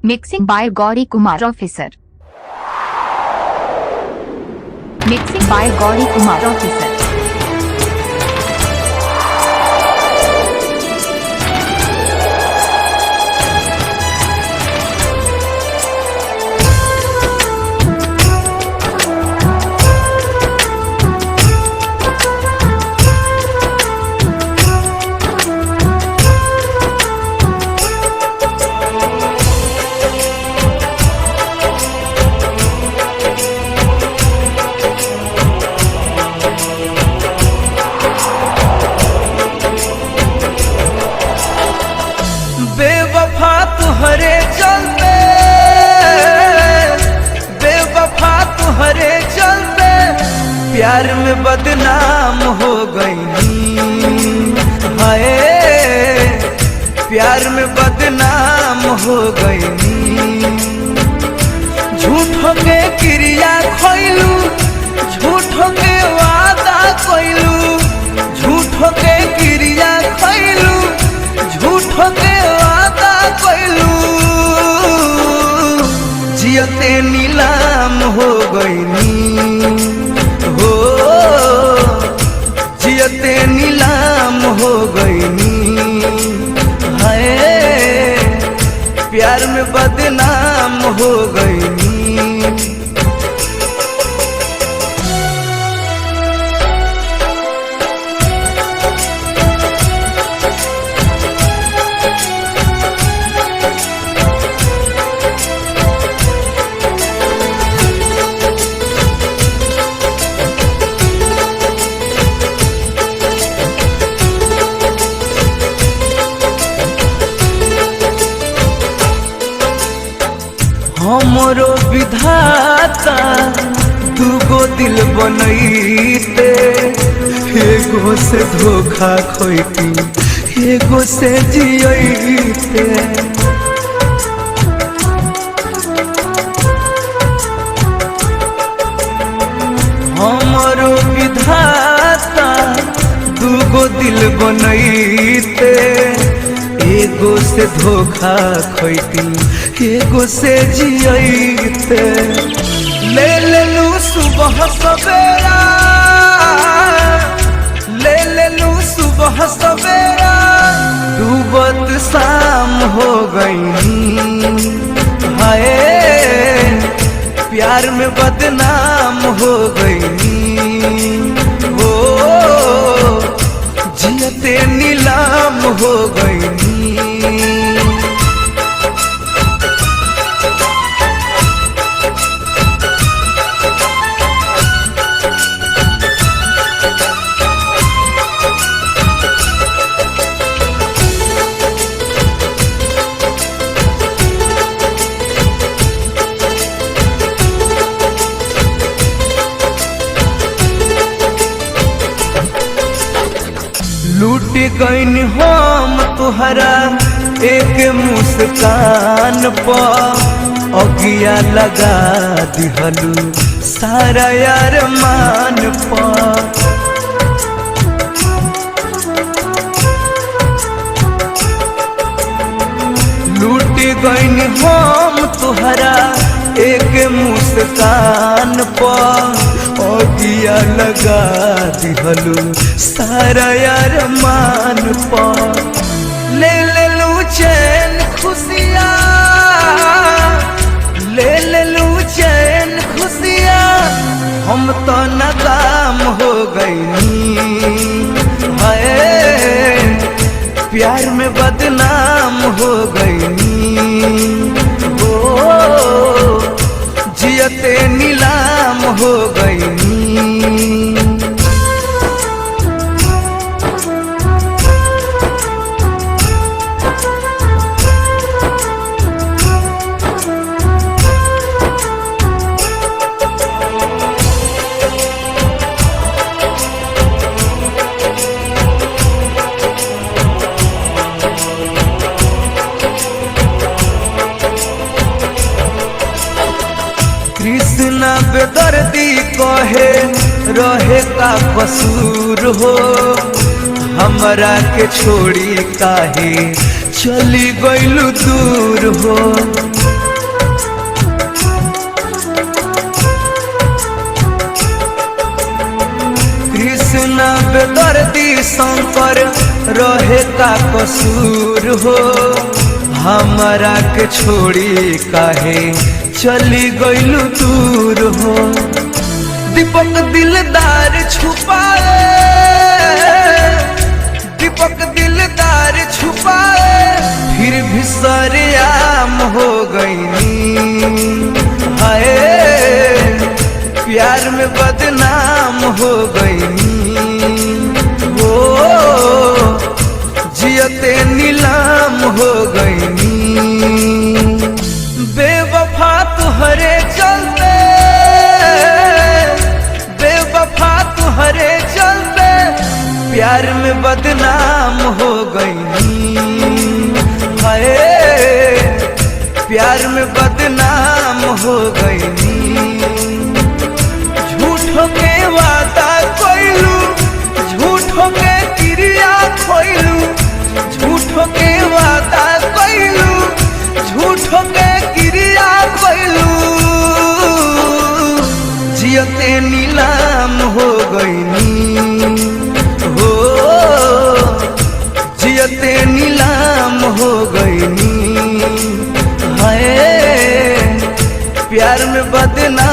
Mixing by Gauri Kumar Officer. Mixing by Gauri Kumar Officer. बेवफा तुहरे चलते, बेवफा तुहरे चलते प्यार में बदनाम हो गई। हाय प्यार में बदनाम हो गई। झूठों के क्रिया खोइलू, झूठों के वादा कोइलू, झूठों के क्रिया खोइलू, झूठों के वादा कोइलू। जियते नीलाम हो गईनी हो, जियते नीलाम हो गईनी। हाय प्यार में बदनाम हो गईनी। हमरो विधाता दूगो दिल बनैते, एगो से धोखा खोइती, एगो से जियते। हमरो विधाता दूगो दिल बनैते, एगो से धोखा खोइती, एगो से जियते। ले लेलू सुबह सवेरा, ले लेलू सुबह सवेरा, डूबत शाम हो गई। हाय प्यार में बदनाम हो गई। ओ जियते नीलाम हो गई। लूट गईन हम तुहरा एक मुस्कान पर, अगिया लगा दिहलू सारा यार मान पर। लूट गईन हम तुहरा एक मुस्कान पर, अगिया लगा दिहलू सारा यार मान पर। ले लेलू चैन खुशियाँ, ले लेलू चैन खुशियाँ, हम तो नाकाम हो गई। हाय प्यार में बदनाम हो गई। ओ जियते नीलाम हो गई। कृष्णा बेदर्दी कहे रहे का कसूर हो, हमरा के छोड़ी काहे चली गइलू दूर हो। बेदर्दी शंकर रहे का कसूर हो, हमारा के छोड़ी काहे चली गइलू दूर हो। दीपक दिलदार छुपाए, दीपक दिलदार छुपाए, फिर भी सरेआम हो गईनी। हाय प्यार में बदनाम हो गईनी, ओ जियते नीलाम हो गईनी। बेवफा तुहरे चलते, बेवफा तुहरे चलते, प्यार में बदनाम हो गईनी। हाय प्यार में बदनाम हो गईनी। झूठो के वादा कोइलू, झूठो के क्रिया खोइलू, झूठो के वादा कोइलू, झूठो के क्रिया कोइलू, जियते नीलाम हो गईनी। हो जियते नीलाम हो गईनी। हाय प्यार में बदनाम